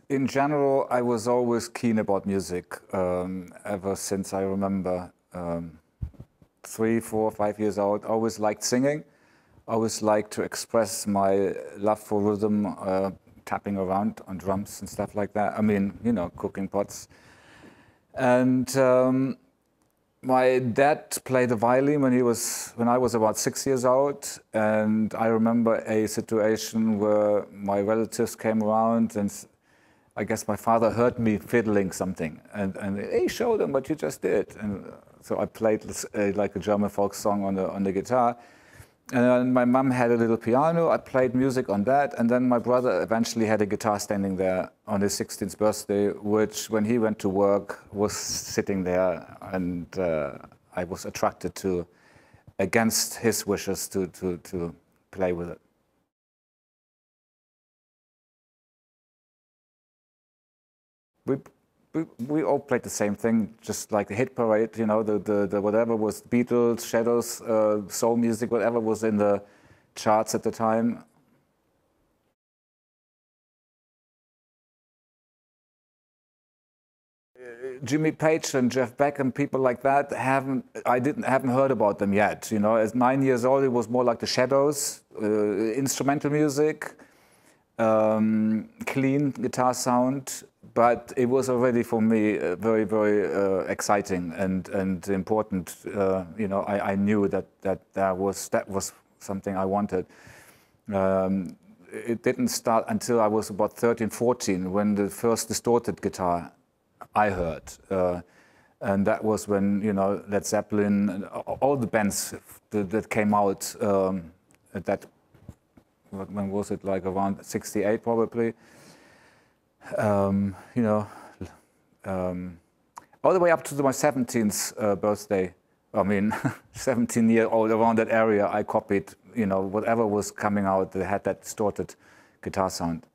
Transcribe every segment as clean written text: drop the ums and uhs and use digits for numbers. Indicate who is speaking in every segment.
Speaker 1: in general, I was always keen about music, ever since I remember 3, 4, 5 years old. Always liked singing. Always liked to express my love for rhythm, tapping around on drums and stuff like that. I mean, you know, cooking pots. And my dad played the violin when I was about 6 years old, and I remember a situation where my relatives came around, and I guess my father heard me fiddling something, and he showed him what you just did, and so I played like a German folk song on the guitar. And then my mum had a little piano. I played music on that, and then my brother eventually had a guitar standing there on his 16th birthday, which, when he went to work, was sitting there, and I was attracted to, against his wishes, to play with it. We all played the same thing, just like the hit parade, you know, the whatever was Beatles, Shadows, soul music, whatever was in the charts at the time. Jimmy Page and Jeff Beck and people like that haven't heard about them yet. You know, as 9 years old, it was more like the Shadows, instrumental music, clean guitar sound. But it was already for me very, very exciting and important. You know, I knew that was something I wanted. It didn't start until I was about 13, 14, when the first distorted guitar I heard, and that was when, you know, Led Zeppelin and all the bands that came out at that. When was it? Like around '68, probably. You know, all the way up to my 17th birthday. I mean, 17-year-old, around that area, I copied, you know, whatever was coming out that had that distorted guitar sound.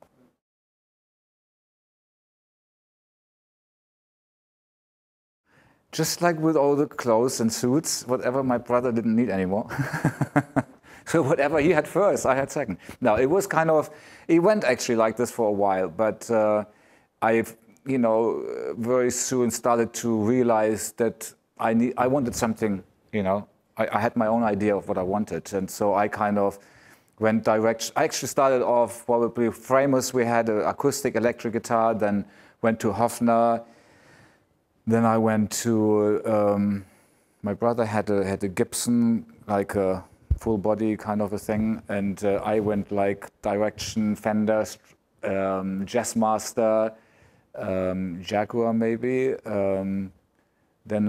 Speaker 1: Just like with all the clothes and suits, whatever my brother didn't need anymore. So whatever he had first, I had second. No, it was kind of, it went actually like this for a while, but I've, you know, very soon started to realize that I wanted something, you know, I had my own idea of what I wanted. And so I kind of went direct. I actually started off probably Framers. We had an acoustic electric guitar, then went to Hofner. Then I went to, my brother had a Gibson, like a full body kind of a thing, and I went like Direction, Fender, Jazzmaster, Jaguar maybe, then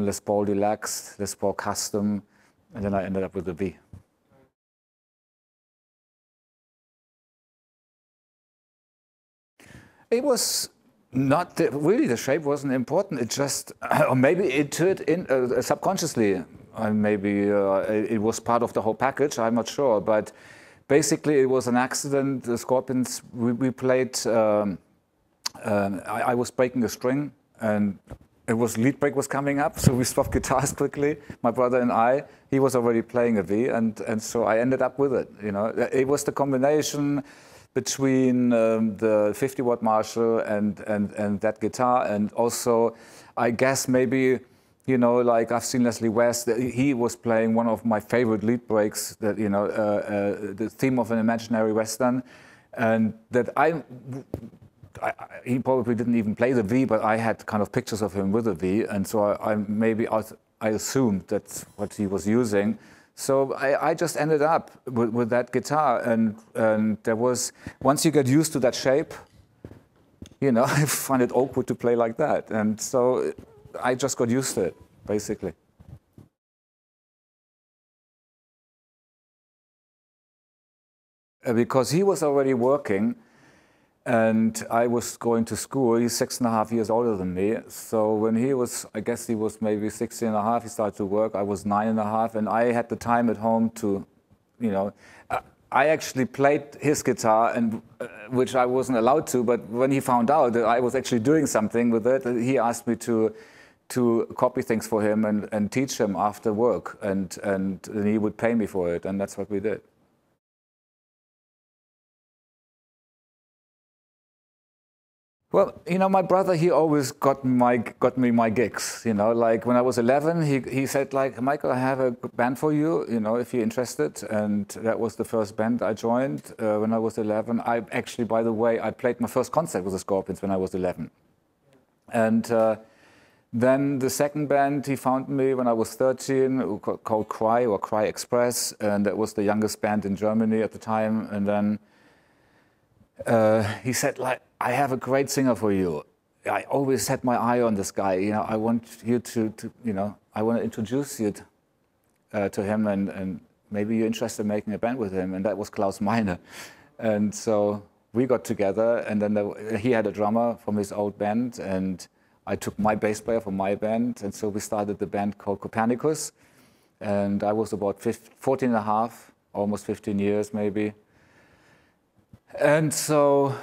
Speaker 1: Les Paul Deluxe, Les Paul Custom, and then I ended up with the V. It was not really, the shape wasn't important. It just, or maybe it turned in subconsciously. Maybe it was part of the whole package. I'm not sure, but basically it was an accident. The Scorpions, we played. I was breaking a string, and it was lead break was coming up, so we swapped guitars quickly. My brother and I. He was already playing a V, and so I ended up with it. You know, it was the combination between the 50-watt Marshall and that guitar, and also, I guess maybe, you know, like I've seen Leslie West, he was playing one of my favorite lead breaks, that, you know, the theme of an imaginary Western, and that he probably didn't even play the V, but I had kind of pictures of him with a V, and so I assumed that's what he was using. So I just ended up with that guitar, and there was, once you get used to that shape, you know, I find it awkward to play like that, and so I just got used to it, basically. Because he was already working, and I was going to school. He's 6.5 years older than me. So when he was, I guess he was maybe 16.5, he started to work. I was 9.5, and I had the time at home to, you know, I actually played his guitar, and which I wasn't allowed to, but when he found out that I was actually doing something with it, he asked me to copy things for him and teach him after work, and he would pay me for it, and that's what we did. Well, you know, my brother, he always got me my gigs. You know, like when I was 11, he said, like, Michael, I have a band for you, you know, if you're interested. And that was the first band I joined when I was 11. I actually, by the way, I played my first concert with the Scorpions when I was 11. And then the second band, he found me when I was 13, called Cry, or Cry Express. And that was the youngest band in Germany at the time. And then he said, like, I have a great singer for you. I always had my eye on this guy. You know, I want you to you know, I want to introduce you to him, and maybe you're interested in making a band with him. And that was Klaus Meine. And so we got together, and then he had a drummer from his old band, and I took my bass player from my band, and so we started the band called Copernicus. And I was about 14 and a half, almost 15 years maybe. And so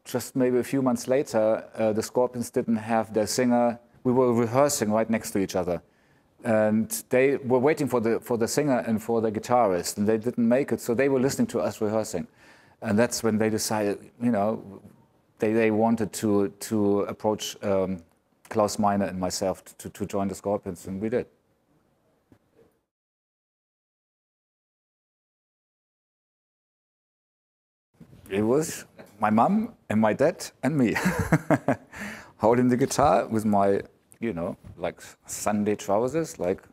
Speaker 1: just maybe a few months later, the Scorpions didn't have their singer. We were rehearsing right next to each other. And they were waiting for the singer and for the guitarist, and they didn't make it, so they were listening to us rehearsing. And that's when they decided, you know, they wanted to approach Klaus Meine and myself to join the Scorpions, and we did. It was my mom and my dad and me holding the guitar with my, you know, like Sunday trousers, like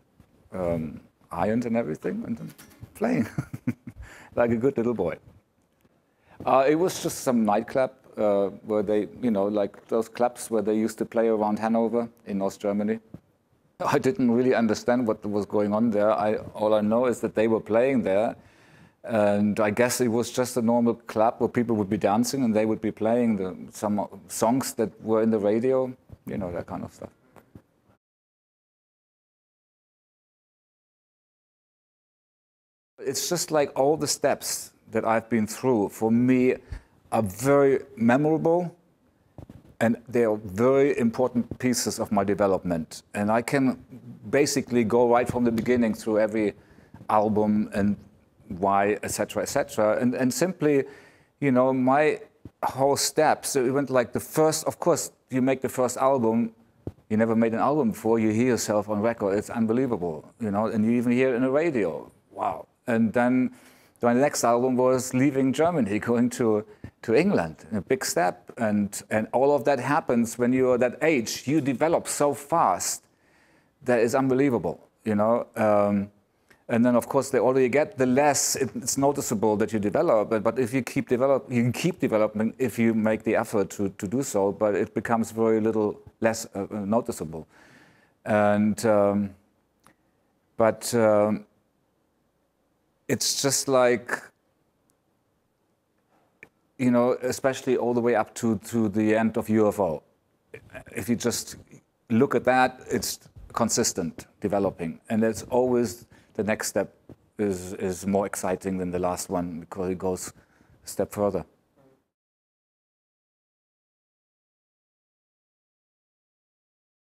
Speaker 1: ironed and everything, and then playing like a good little boy. It was just some nightclub where they, you know, like those clubs where they used to play around Hanover in North Germany. I didn't really understand what was going on there. All I know is that they were playing there. And I guess it was just a normal club where people would be dancing and they would be playing some songs that were in the radio, you know, that kind of stuff. It's just like all the steps that I've been through, for me, are very memorable, and they are very important pieces of my development. And I can basically go right from the beginning through every album and why, etc., etc. And simply, you know, my whole steps, so it went like the first, of course, you make the first album, you never made an album before, you hear yourself on record, it's unbelievable, you know, and you even hear it in the radio, wow. And then my next album was leaving Germany, going to England, a big step, and all of that happens when you're that age. You develop so fast that is unbelievable, you know. And then, of course, the older you get, the less it's noticeable that you develop. But if you keep developing, you can keep developing if you make the effort to do so. But it becomes very little less noticeable. And it's just like, you know, especially all the way up to the end of UFO. If you just look at that, it's consistent developing, and it's always. The next step is more exciting than the last one because it goes a step further.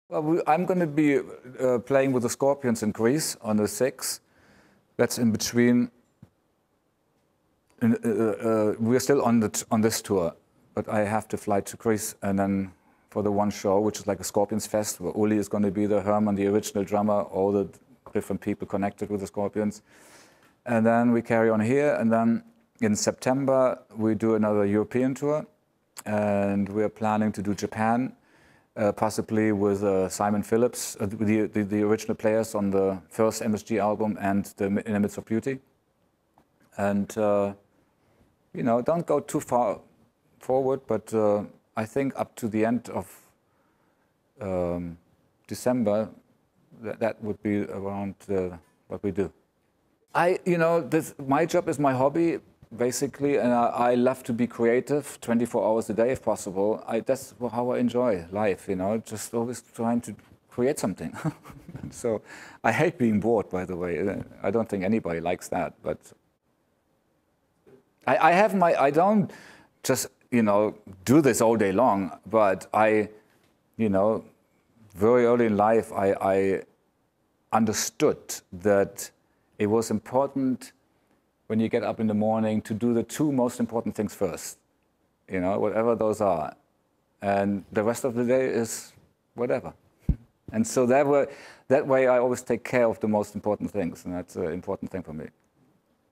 Speaker 1: Well, I'm going to be playing with the Scorpions in Greece on the 6th. That's in between. We're still on this tour, but I have to fly to Greece and then for the one show, which is like a Scorpions Fest, where Uli is going to be the Herman, the original drummer, all the different people connected with the Scorpions. And then we carry on here, and then in September we do another European tour, and we're planning to do Japan, possibly with Simon Phillips, the original players on the first MSG album and In the Midst of Beauty. And you know, don't go too far forward, but I think up to the end of December, that would be around what we do. You know, my job is my hobby, basically, and I love to be creative 24 hours a day if possible. That's how I enjoy life, you know, just always trying to create something. So I hate being bored, by the way. I don't think anybody likes that, but I don't just, you know, do this all day long, but you know, very early in life, I understood that it was important when you get up in the morning to do the two most important things first, you know, whatever those are. and the rest of the day is whatever. And so that way I always take care of the most important things, and that's an important thing for me.